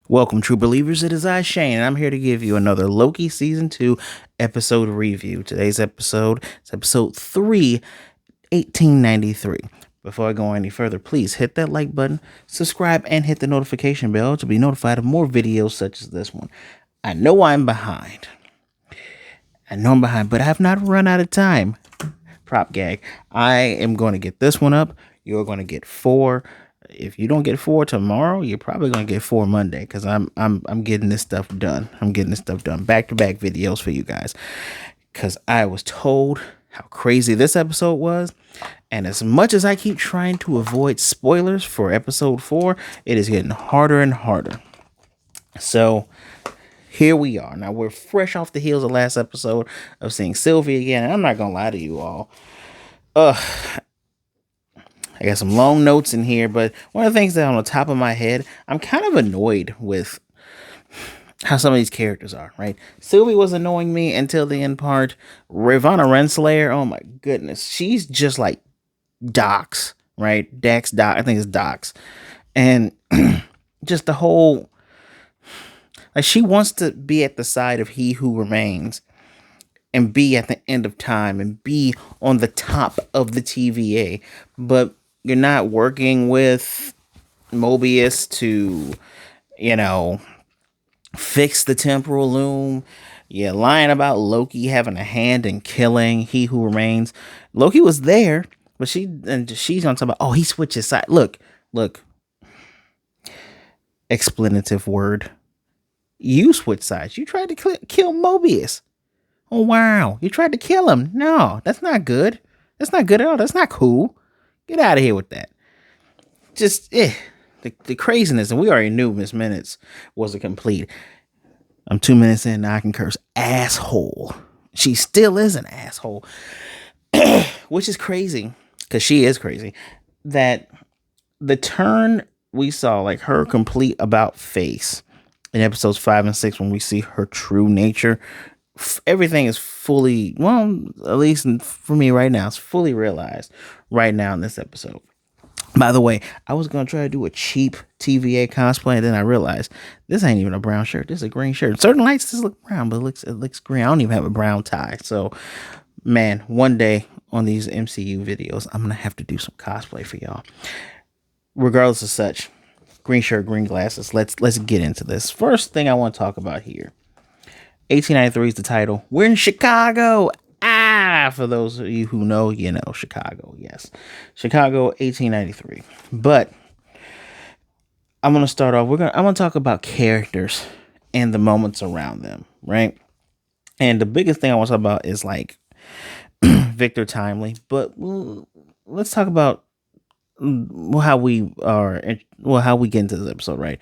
Welcome, true believers. It is I, Shane, and I'm here to give you another Loki Season 2 episode review. Today's episode is episode 3, 1893. Before I go any further, please hit that like button, subscribe, and hit the notification bell to be notified of more videos such as this one. I know I'm behind. But I have not run out of time. Prop gag. I am going to get this one up. You're going to get 4. If you don't get 4 tomorrow, you're probably gonna get 4 Monday because I'm getting this stuff done. I'm getting this stuff done. Back to back videos for you guys. Cause I was told how crazy this episode was. And as much as I keep trying to avoid spoilers for episode 4, it is getting harder and harder. So here we are. Now we're fresh off the heels of last episode of seeing Sylvie again. And I'm not gonna lie to you all. I got some long notes in here, but one of the things that on the top of my head, I'm kind of annoyed with how some of these characters are, right? Sylvie was annoying me until the end part. Ravonna Renslayer, oh my goodness. She's just like Docs, right? Doc, I think it's Docs. And just the whole, like she wants to be at the side of he who remains and be at the end of time and be on the top of the TVA. But you're not working with Mobius to, fix the temporal loom. You're lying about Loki having a hand in killing he who remains. Loki was there, but she's on top of, he switches side. Look, explanative word. You switch sides. You tried to kill Mobius. Oh, wow. You tried to kill him. No, that's not good. That's not good at all. That's not cool. Get out of here with that. Just, the craziness. And we already knew Miss Minutes was a complete. I'm 2 minutes in, now I can curse. Asshole. She still is an asshole. Which is crazy. Because she is crazy. That the turn we saw, like her complete about face in episodes 5 and 6, when we see her true nature, everything is fully, well, at least for me right now, it's fully realized right now in this episode. By the way, I was going to try to do a cheap TVA cosplay, and then I realized this ain't even a brown shirt. This is a green shirt. Certain lights this look brown, but it looks green. I don't even have a brown tie. So, man, one day on these MCU videos, I'm going to have to do some cosplay for y'all. Regardless of such, green shirt, green glasses. Let's get into this. First thing I want to talk about here. 1893 is the title. We're in Chicago. For those of you who know, Chicago. Yes. Chicago, 1893. But I'm going to start off. I'm going to talk about characters and the moments around them, right? And the biggest thing I want to talk about is like Victor Timely. But let's talk about how we get into this episode, right?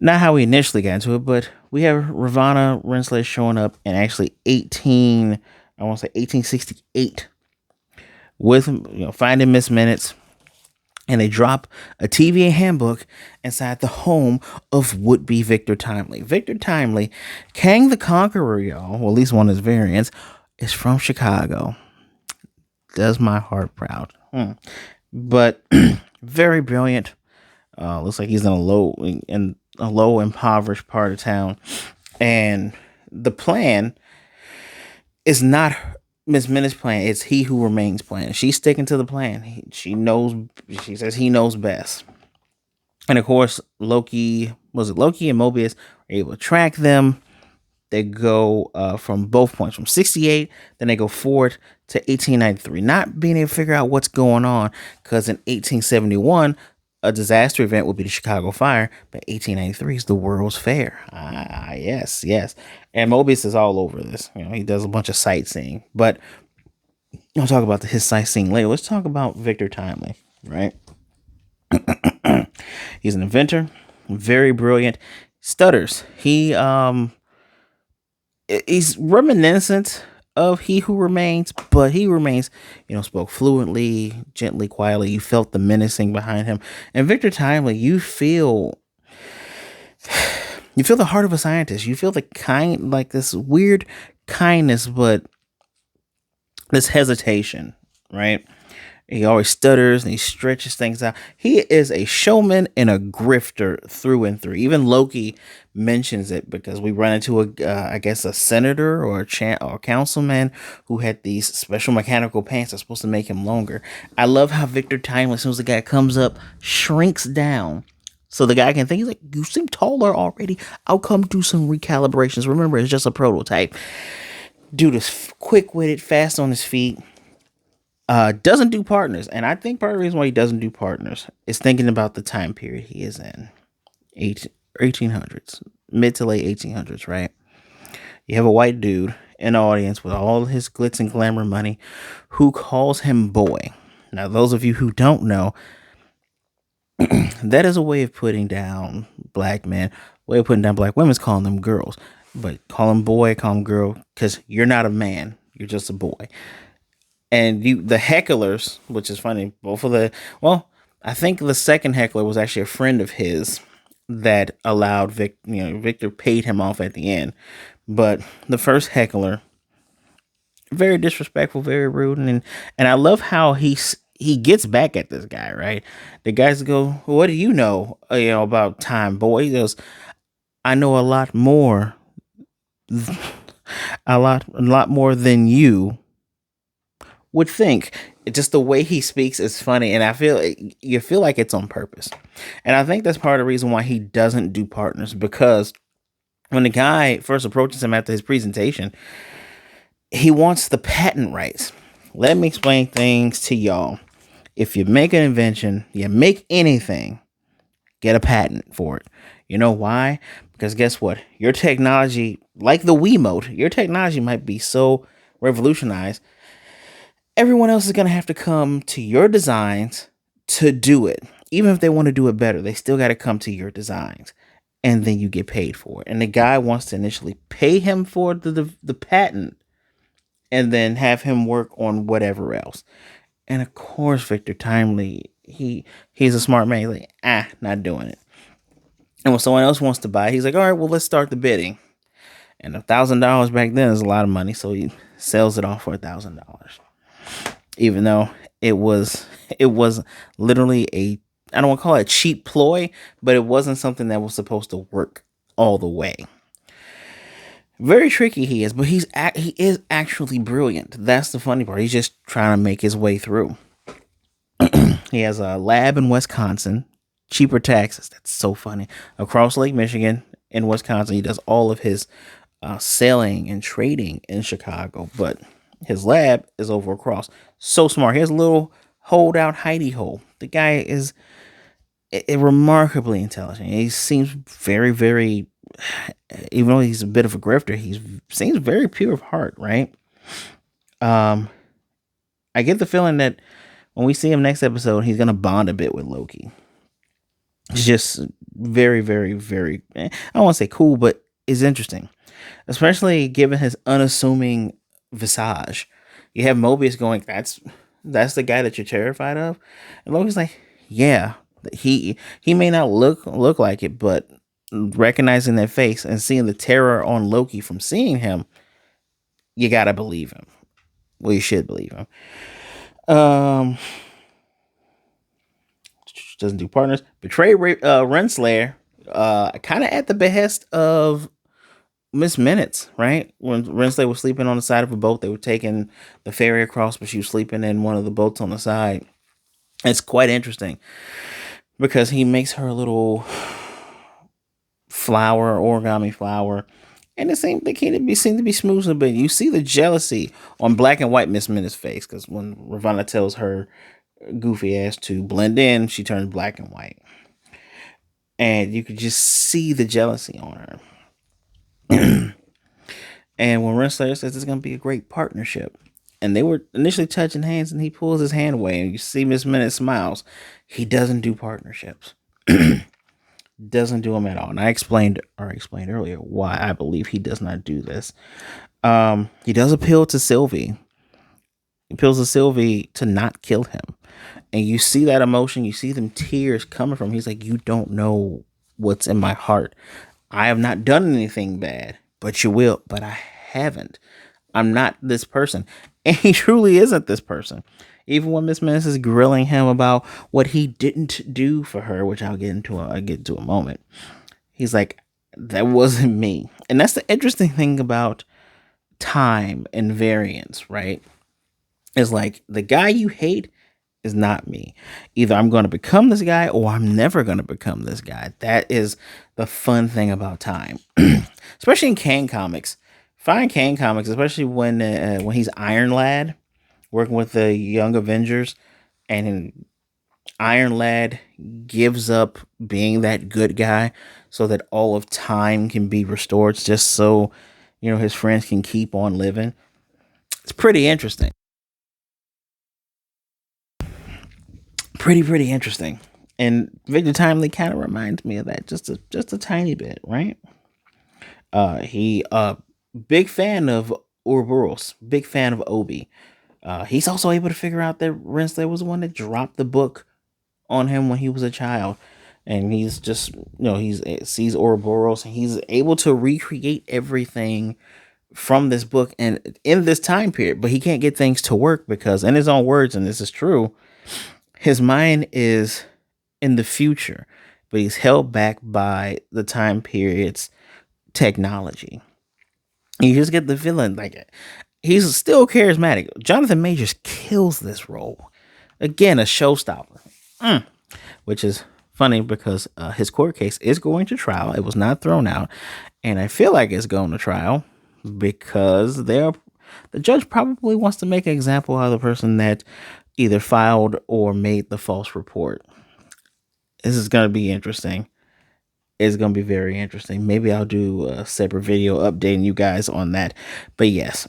Not how we initially got into it, but we have Ravonna Renslayer showing up in actually 1868 with, finding Miss Minutes. And they drop a TVA handbook inside the home of would-be Victor Timely. Victor Timely, Kang the Conqueror, y'all, well, at least one of his variants, is from Chicago. Does my heart proud. But very brilliant. Looks like he's in a low impoverished part of town, and the plan is not Miss Minutes' plan. It's he who remains plan. She's sticking to the plan. She says he knows best. And of course, Loki and Mobius are able to track them. They go from both points, from 68, then they go forward to 1893, not being able to figure out what's going on, because in 1871, a disaster event would be the Chicago Fire, but 1893 is the World's Fair. Yes. And Mobius is all over this. He does a bunch of sightseeing, but I'll talk about his sightseeing later. Let's talk about Victor Timely, right? He's an inventor, very brilliant, stutters. He's reminiscent of He Who Remains, but He Remains, spoke fluently, gently, quietly. You felt the menacing behind him. And Victor Timely, you feel the heart of a scientist. You feel the like this weird kindness, but this hesitation, right? He always stutters and he stretches things out. He is a showman and a grifter through and through. Even Loki mentions it because we run into I guess, a senator or or a councilman who had these special mechanical pants that's supposed to make him longer. I love how Victor Timely, as soon as the guy comes up, shrinks down so the guy can think, he's like, you seem taller already. I'll come do some recalibrations. Remember, it's just a prototype. Dude is quick witted, fast on his feet. Doesn't do partners, and I think part of the reason why he doesn't do partners is thinking about the time period he is in, 1800s, mid to late 1800s, right? You have a white dude in the audience with all his glitz and glamour money who calls him boy. Now, those of you who don't know, that is a way of putting down black men, way of putting down black women is calling them girls. But call him boy, call him girl, because you're not a man, you're just a boy. And the hecklers, which is funny, both of I think the second heckler was actually a friend of his that allowed Victor paid him off at the end. But the first heckler, very disrespectful, very rude, and I love how he gets back at this guy, right? The guys go, well, what do you know, about time, boy? He goes, I know a lot more, a lot more than you would think. It's just the way he speaks is funny, and you feel like it's on purpose. And I think that's part of the reason why he doesn't do partners, because when the guy first approaches him after his presentation, he wants the patent rights. Let me explain things to y'all. If you make an invention, you make anything, get a patent for it. You know why? Because guess what? Your technology, like the Wiimote, your technology might be so revolutionized, everyone else is going to have to come to your designs to do it. Even if they want to do it better, they still got to come to your designs. And then you get paid for it. And the guy wants to initially pay him for the patent and then have him work on whatever else. And of course, Victor Timely, he's a smart man. He's like, not doing it. And when someone else wants to buy, he's like, all right, well, let's start the bidding. And $1,000 back then is a lot of money. So he sells it off for $1,000. Even though it was literally I don't want to call it a cheap ploy, but it wasn't something that was supposed to work all the way. Very tricky he is, but he is actually brilliant. That's the funny part. He's just trying to make his way through. He has a lab in Wisconsin, cheaper taxes. That's so funny. Across Lake Michigan in Wisconsin, he does all of his selling and trading in Chicago, but his lab is over across. So smart. He has a little holdout hidey hole. The guy is remarkably intelligent. He seems very, very, even though he's a bit of a grifter, he seems very pure of heart, right? I get the feeling that when we see him next episode, he's going to bond a bit with Loki. It's just very, very, very, I don't want to say cool, but it's interesting. Especially given his unassuming visage. You have Mobius going, that's the guy that you're terrified of? And Loki's like, yeah, he may not look like it, but recognizing that face and seeing the terror on Loki from seeing him, you gotta believe him. Well, you should believe him. Doesn't do partners. Betray Renslayer, kind of at the behest of Miss Minutes, right? When Renslayer was sleeping on the side of a boat, they were taking the ferry across, but she was sleeping in one of the boats on the side. It's quite interesting because he makes her a little flower, origami flower, and they seem to be smoothing, but you see the jealousy on black and white Miss Minutes' face, because when Ravonna tells her goofy ass to blend in, she turns black and white, and you could just see the jealousy on her. And when Renslayer says it's going to be a great partnership, and they were initially touching hands, and he pulls his hand away, and you see Miss Minute smiles. He doesn't do partnerships. Doesn't do them at all. And I explained earlier why I believe he does not do this. He does appeal to Sylvie. He appeals to Sylvie to not kill him. And you see that emotion. You see them tears coming from him. He's like, you don't know what's in my heart. I have not done anything bad, but you will. But I haven't. I'm not this person. And he truly isn't this person. Even when Miss Menace is grilling him about what he didn't do for her, which I'll get into a moment. He's like, that wasn't me. And that's the interesting thing about time and variance, right? Is like the guy you hate is not me. Either I'm going to become this guy or I'm never going to become this guy. That is the fun thing about time, especially in Kane comics. Find Kane comics, especially when he's Iron Lad working with the Young Avengers, and Iron Lad gives up being that good guy so that all of time can be restored, just so his friends can keep on living. It's pretty interesting. Pretty interesting. And Victor Timely kind of reminds me of that just a tiny bit, right? He big fan of Ouroboros, big fan of Obi. He's also able to figure out that Renslayer was the one that dropped the book on him when he was a child. And he's just, he's sees Ouroboros and he's able to recreate everything from this book and in this time period. But he can't get things to work because, in his own words, and this is true, his mind is in the future, but he's held back by the time period's technology. You just get the feeling like he's still charismatic. Jonathan Majors kills this role. Again, a showstopper. Which is funny because his court case is going to trial. It was not thrown out. And I feel like it's going to trial because the judge probably wants to make an example of the person that either filed or made the false report. This is going to be interesting. It's going to be very interesting. Maybe I'll do a separate video updating you guys on that. But yes,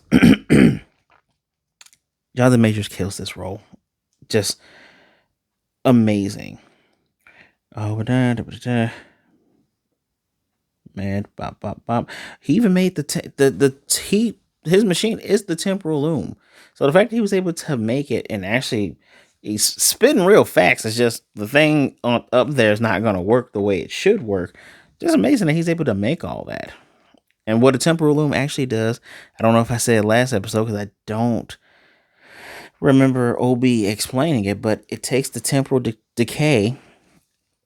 Jonathan Majors kills this role. Just amazing. Oh, man, bop, bop, bop. He even made his machine is the temporal loom. So the fact that he was able to make it and actually he's spitting real facts. It's just the thing up there is not going to work the way it should work. Just amazing that he's able to make all that. And what a temporal loom actually does, I don't know if I said last episode because I don't remember OB explaining it, but it takes the temporal decay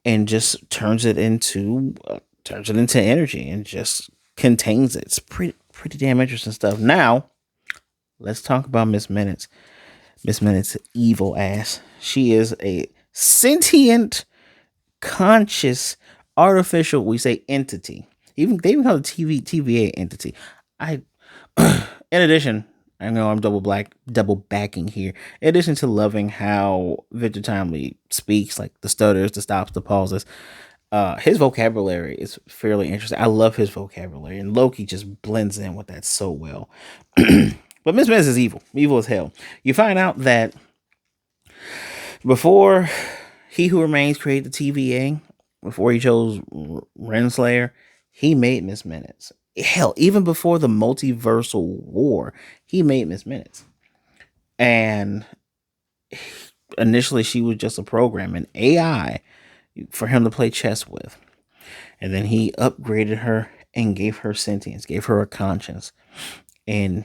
and just turns it into energy and just contains it. It's pretty damn interesting stuff. Now, let's talk about Miss Minutes. Miss Minutes' evil ass. She is a sentient, conscious, artificial, we say, entity. They even call it TVA entity. In addition, I know I'm double backing here. In addition to loving how Victor Timely speaks, like the stutters, the stops, the pauses, his vocabulary is fairly interesting. I love his vocabulary, and Loki just blends in with that so well. But Miss Minutes is evil as hell. You find out that before He Who Remains created the TVA, before he chose Renslayer, he made Miss Minutes. Hell, even before the multiversal war, he made Miss Minutes. And initially, she was just a program, an AI for him to play chess with. And then he upgraded her and gave her sentience, gave her a conscience, and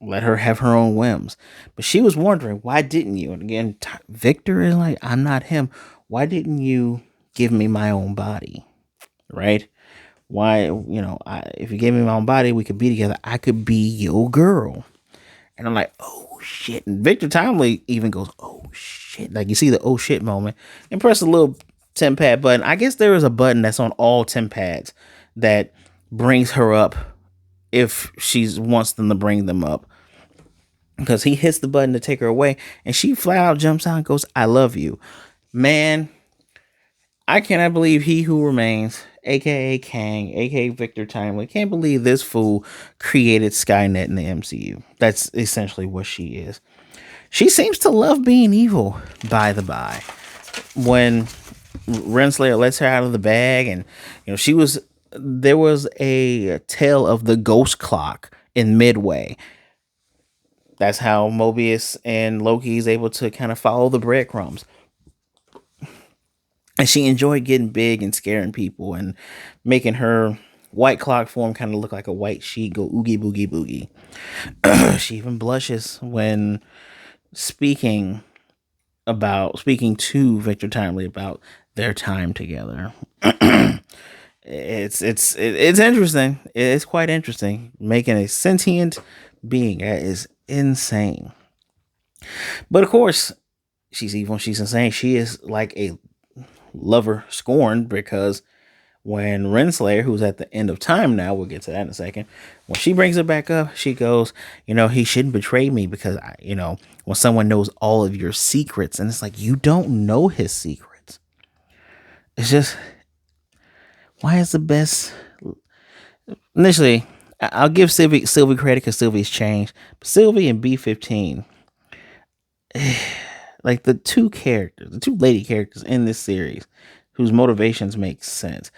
let her have her own whims. But she was wondering, why didn't you? And again, Victor is like, I'm not him. Why didn't you give me my own body? Right? Why, if you gave me my own body, we could be together. I could be your girl. And I'm like, oh shit. And Victor Timely even goes, oh shit. Like you see the oh shit moment and press a little TemPad button. I guess there is a button that's on all TemPads that brings her up if she wants them to bring them up. Because he hits the button to take her away and she flat out jumps out and goes, I love you. Man, I cannot believe He Who Remains, aka Kang, aka Victor Timely, can't believe this fool created Skynet in the MCU. That's essentially what she is. She seems to love being evil, by the by. When Renslayer lets her out of the bag, and there was a tale of the ghost clock in Midway. That's how Mobius and Loki is able to kind of follow the breadcrumbs. And she enjoyed getting big and scaring people and making her white clock form kind of look like a white sheet, go oogie boogie boogie. She even blushes when speaking speaking to Victor Timely about their time together. It's interesting. It's quite interesting. Making a sentient being that is insane. But of course, she's evil. She's insane. She is like a lover scorned because when Renslayer, who's at the end of time now, we'll get to that in a second. When she brings it back up, she goes, he shouldn't betray me because when someone knows all of your secrets, and it's like you don't know his secrets. It's just why is the best initially. I'll give Sylvie credit because Sylvie's changed. But Sylvie and B-15, like the two lady characters in this series, whose motivations make sense.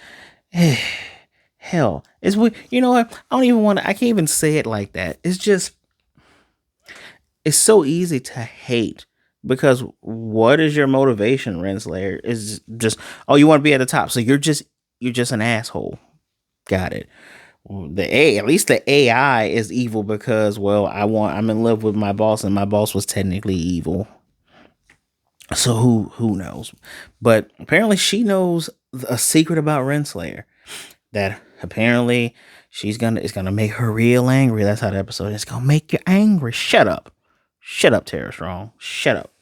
Hell, it's you know what? I don't even want to. I can't even say it like that. It's just it's so easy to hate because what is your motivation, Renslayer? Is just you want to be at the top, so you're just an asshole. Got it. At least the AI is evil because I'm in love with my boss and my boss was technically evil. So who knows? But apparently she knows a secret about Renslayer that apparently it's gonna make her real angry. That's how the episode is. It's gonna make you angry. Shut up, Tara Strong. Shut up.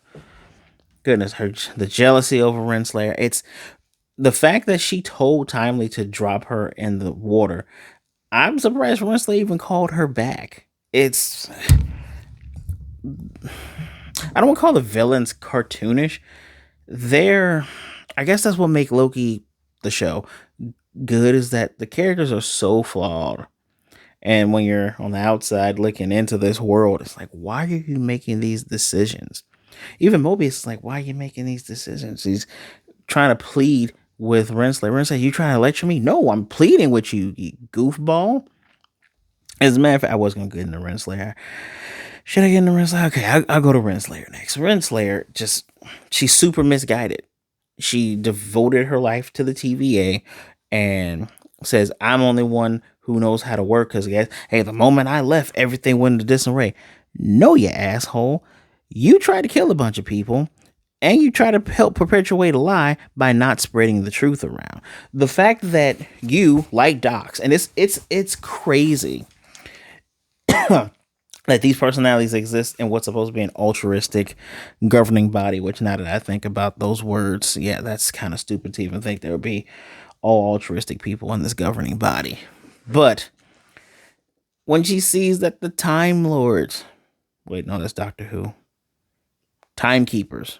Goodness, the jealousy over Renslayer. It's the fact that she told Timely to drop her in the water. I'm surprised Renslayer even called her back. I don't want to call the villains cartoonish. I guess that's what make Loki the show good is that the characters are so flawed. And when you're on the outside looking into this world, it's like, why are you making these decisions? Even Mobius is like, why are you making these decisions? He's trying to plead with Renslayer. Renslayer, you trying to lecture me? No, I'm pleading with you, you goofball. As a matter of fact, I was going to get into Renslayer. Should I get into Renslayer? Okay, I'll go to Renslayer next. Renslayer, she's super misguided. She devoted her life to the TVA and says, I'm only one who knows how to work because, hey, the moment I left, everything went into disarray. No, you asshole. You tried to kill a bunch of people and you try to help perpetuate a lie by not spreading the truth around. The fact that you, like Docs, and it's crazy that these personalities exist in what's supposed to be an altruistic governing body, which now that I think about those words, yeah, that's kind of stupid to even think there would be all altruistic people in this governing body. But when she sees that the Time Lords, wait, no, that's Doctor Who. Timekeepers.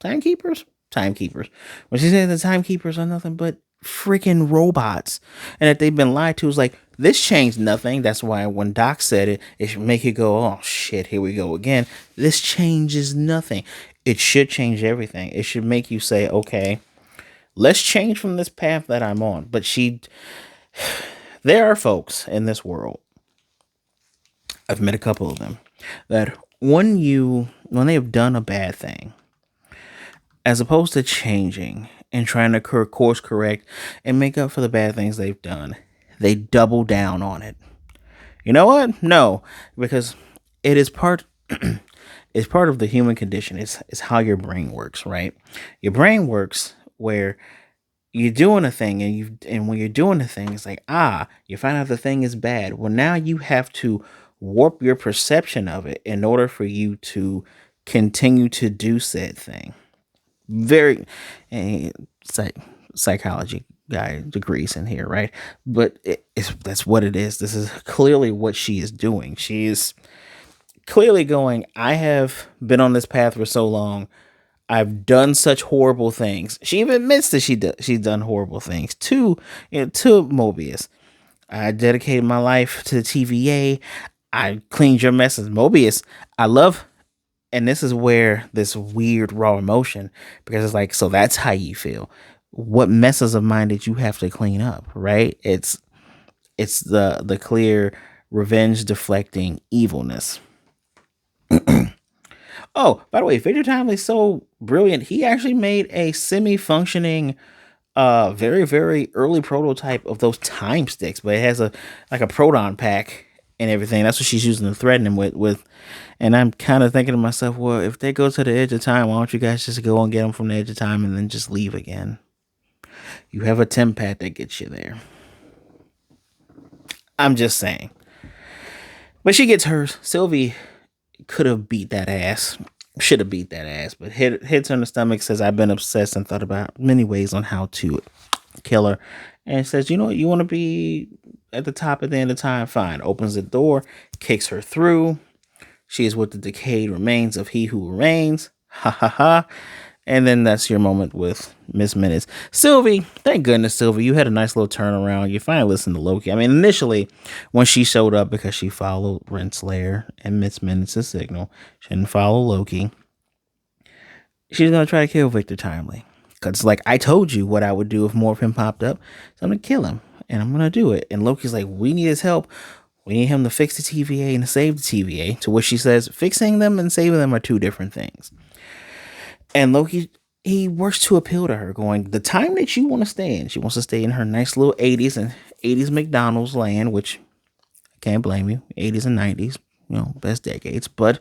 When she said the timekeepers are nothing but freaking robots and that they've been lied to, is like, this changed nothing. That's why when Doc said it, it should make you go, oh shit, here we go again. This changes nothing. It should change everything. It should make you say, okay, let's change from this path that I'm on. But there are folks in this world, I've met a couple of them, that when they have done a bad thing, as opposed to changing and trying to course correct and make up for the bad things they've done, they double down on it. You know what? No, because it is part it's part of the human condition. It's how your brain works, right? Your brain works where you're doing a thing and when you're doing the thing, it's like, you find out the thing is bad. Well, now you have to warp your perception of it in order for you to continue to do said thing. Very psychology guy degrees in here, right? But that's what it is. This is clearly what she is doing. She is clearly going, I have been on this path for so long. I've done such horrible things. She even admits that she's done horrible things to Mobius. I dedicated my life to the TVA. I cleaned your messes. Mobius, I love. And this is where this weird raw emotion, because it's like, so that's how you feel. What messes of mine did you have to clean up, right? It's the clear revenge deflecting evilness. Oh, by the way, Victor Timely's so brilliant. He actually made a semi-functioning, very, very early prototype of those time sticks, but it has a proton pack and everything. That's what she's using to threaten him with. And I'm kind of thinking to myself, well, if they go to the edge of time, why don't you guys just go and get them from the edge of time and then just leave again? You have a Tempat that gets you there. I'm just saying. But she gets hers. Sylvie could have beat that ass. Should have beat that ass. But hits her in the stomach, says, I've been obsessed and thought about many ways on how to kill her. And says, you know what? You want to be at the top at the end of time? Fine. Opens the door, kicks her through. She is with the decayed remains of he who remains. Ha ha ha. And then that's your moment with Miss Minutes. Sylvie, thank goodness, Sylvie, you had a nice little turnaround. You finally listened to Loki. I mean, initially, when she showed up because she followed Renslayer and Miss Minutes' signal, she didn't follow Loki. She's going to try to kill Victor Timely. Because, like, I told you what I would do if more of him popped up. So I'm going to kill him. And I'm going to do it. And Loki's like, we need his help. We need him to fix the TVA and to save the TVA. To which she says, fixing them and saving them are two different things. And Loki, he works to appeal to her, going, the time that you want to stay in, she wants to stay in her nice little 80s and 80s McDonald's land, which I can't blame you, 80s and 90s, best decades, but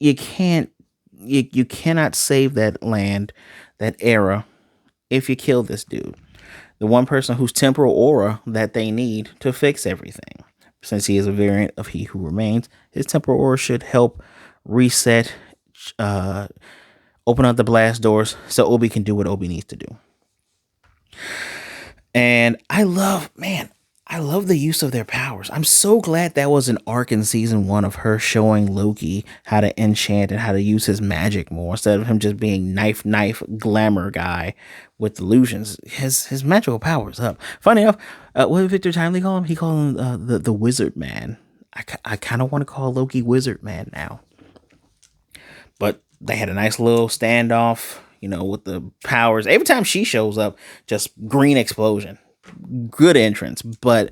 you cannot save that land, that era, if you kill this dude. The one person whose temporal aura that they need to fix everything. Since he is a variant of He Who Remains, his temporal aura should help reset, open up the blast doors so Obi can do what Obi needs to do. And I love the use of their powers. I'm so glad that was an arc in season 1 of her showing Loki how to enchant and how to use his magic more instead of him just being knife glamour guy with illusions. His magical powers up. Funny enough, what did Victor Timely call him? He called him the Wizard Man. I kind of want to call Loki Wizard Man now. But they had a nice little standoff, with the powers. Every time she shows up, just green explosion. Good entrance, but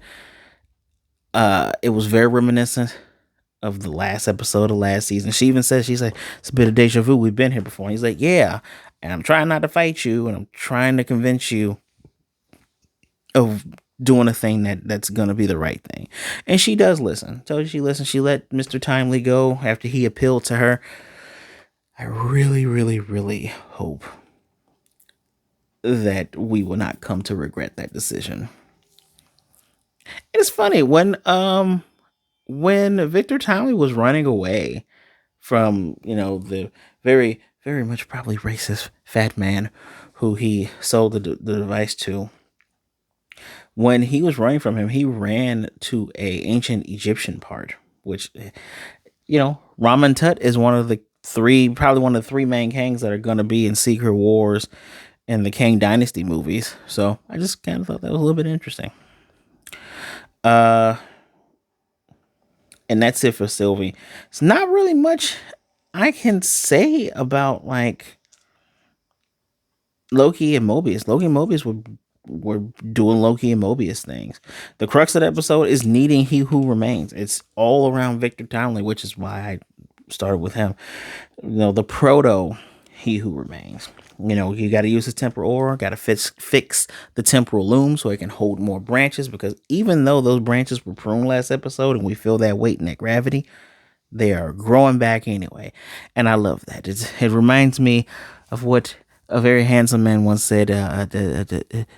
it was very reminiscent of the last episode of last season. She even says, she's like, it's a bit of deja vu. We've been here before. And he's like, yeah, and I'm trying not to fight you, and I'm trying to convince you of doing a thing that's going to be the right thing. And she does listen. So she listens. She let Mr. Timely go after he appealed to her. I really, really, really hope that we will not come to regret that decision. It's funny when Victor Timely was running away from, the very, very much probably racist fat man who he sold the device to. When he was running from him, he ran to a ancient Egyptian part, which, Ramen Tut is one of the three main kings that are going to be in Secret Wars and the Kang Dynasty movies. So I just kind of thought that was a little bit interesting. And that's it for Sylvie. It's not really much I can say about like Loki and Mobius. Loki and Mobius were doing Loki and Mobius things. The crux of the episode is needing He Who Remains. It's all around Victor Timely, which is why I started with him. The proto He Who Remains. You got to use his temporal aura, got to fix the temporal loom so it can hold more branches, because even though those branches were pruned last episode and we feel that weight and that gravity, they are growing back anyway. And I love that. It reminds me of what a very handsome man once said,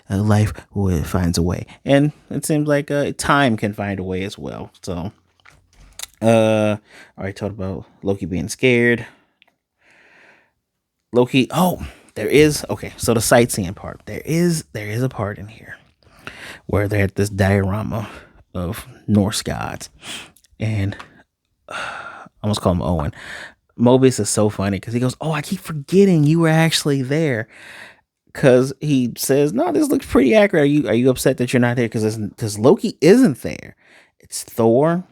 life finds a way. And it seems like time can find a way as well. So, I already talked about Loki being scared. Loki, so the sightseeing part. There is a part in here where they're at this diorama of Norse gods. And I almost call him Owen. Mobius is so funny because he goes, I keep forgetting you were actually there. Because he says, no, this looks pretty accurate. Are you upset that you're not there? Because Loki isn't there. It's Thor,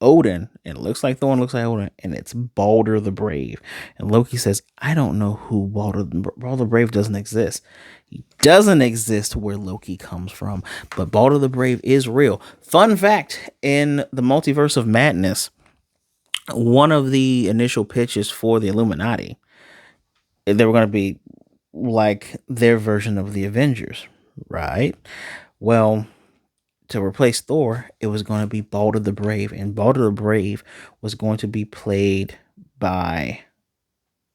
Odin, and it looks like Thor and looks like Odin, and it's Balder the Brave. And Loki says, I don't know who Balder the Brave doesn't exist. He doesn't exist where Loki comes from, but Balder the Brave is real. Fun fact, in the Multiverse of Madness, one of the initial pitches for the Illuminati, they were going to be like their version of the Avengers, right? Well, to replace Thor, it was going to be Balder the Brave, and Balder the Brave was going to be played by,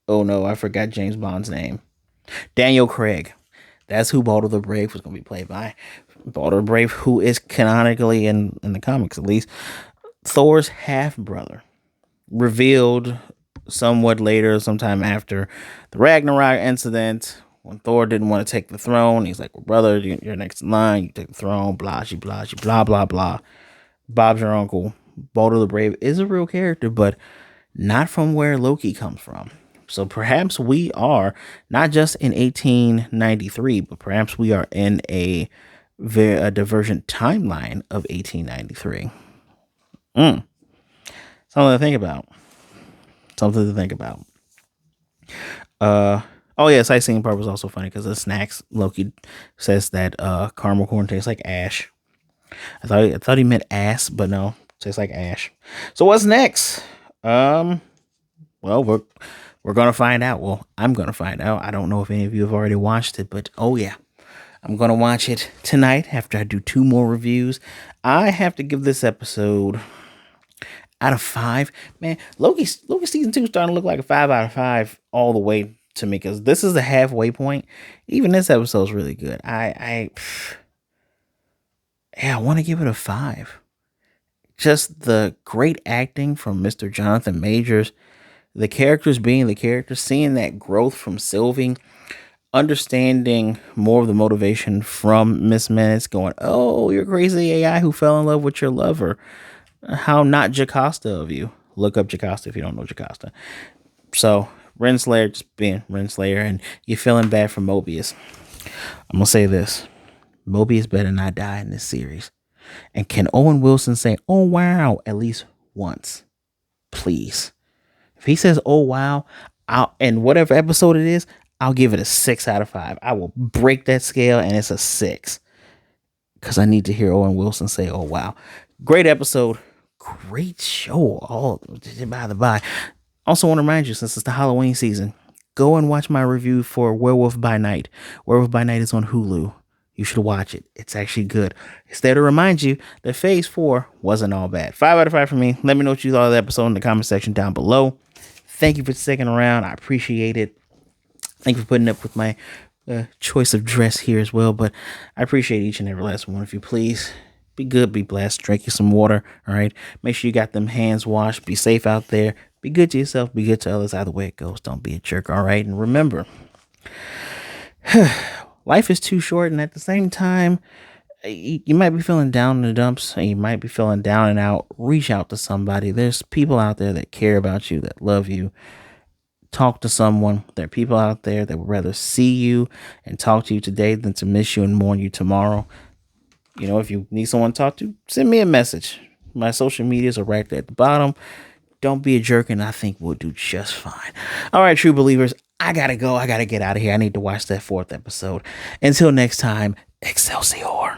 oh no, I forgot James Bond's name. Daniel Craig. That's who Balder the Brave was going to be played by. Balder the Brave, who is canonically in the comics at least, Thor's half brother, revealed somewhat later, sometime after the Ragnarok incident, when Thor didn't want to take the throne. He's like, well, brother, you're next in line. You take the throne, blah, blah, blah, blah, blah. Bob's your uncle. Balder the Brave is a real character, but not from where Loki comes from. So perhaps we are not just in 1893, but perhaps we are in a divergent timeline of 1893. Something to think about. Something to think about. Oh yeah, sightseeing part was also funny because the snacks, Loki says that caramel corn tastes like ash. I thought he meant ass, but no, tastes like ash. So what's next? Well, we're gonna find out. Well, I'm gonna find out. I don't know if any of you have already watched it, but oh yeah, I'm gonna watch it tonight after I do 2 more reviews. I have to give this episode out of 5. Man, Loki season 2 is starting to look like a 5 out of 5 all the way to me, because this is the halfway point. Even this episode is really good. I want to give it a 5. Just the great acting from Mr. Jonathan Majors, the characters being the characters, seeing that growth from Sylvie, understanding more of the motivation from Miss Minutes, going, oh, you're crazy AI who fell in love with your lover. How not Jocasta of you. Look up Jocasta if you don't know Jocasta. So, Renslayer just being Renslayer, and you're feeling bad for Mobius. I'm going to say this. Mobius better not die in this series. And can Owen Wilson say, oh, wow, at least once? Please. If he says, oh, wow, and whatever episode it is, I'll give it a 6 out of 5. I will break that scale, and it's a 6. Because I need to hear Owen Wilson say, oh, wow. Great episode. Great show. All by the by. Also want to remind you, since it's the Halloween season, go and watch my review for Werewolf by Night. Werewolf by Night is on Hulu. You should watch it. It's actually good. It's there to remind you that Phase 4 wasn't all bad. 5 out of 5 for me. Let me know what you thought of the episode in the comment section down below. Thank you for sticking around. I appreciate it. Thank you for putting up with my choice of dress here as well. But I appreciate each and every last one of you. Please be good, be blessed. Drink you some water. All right. Make sure you got them hands washed. Be safe out there. Be good to yourself. Be good to others. Either way it goes. Don't be a jerk. All right. And remember, life is too short. And at the same time, you might be feeling down in the dumps, and you might be feeling down and out. Reach out to somebody. There's people out there that care about you, that love you. Talk to someone. There are people out there that would rather see you and talk to you today than to miss you and mourn you tomorrow. You know, if you need someone to talk to, send me a message. My social medias are right there at the bottom. Don't be a jerk, and I think we'll do just fine. All right, true believers, I gotta go. I gotta get out of here. I need to watch that 4th episode. Until next time, Excelsior.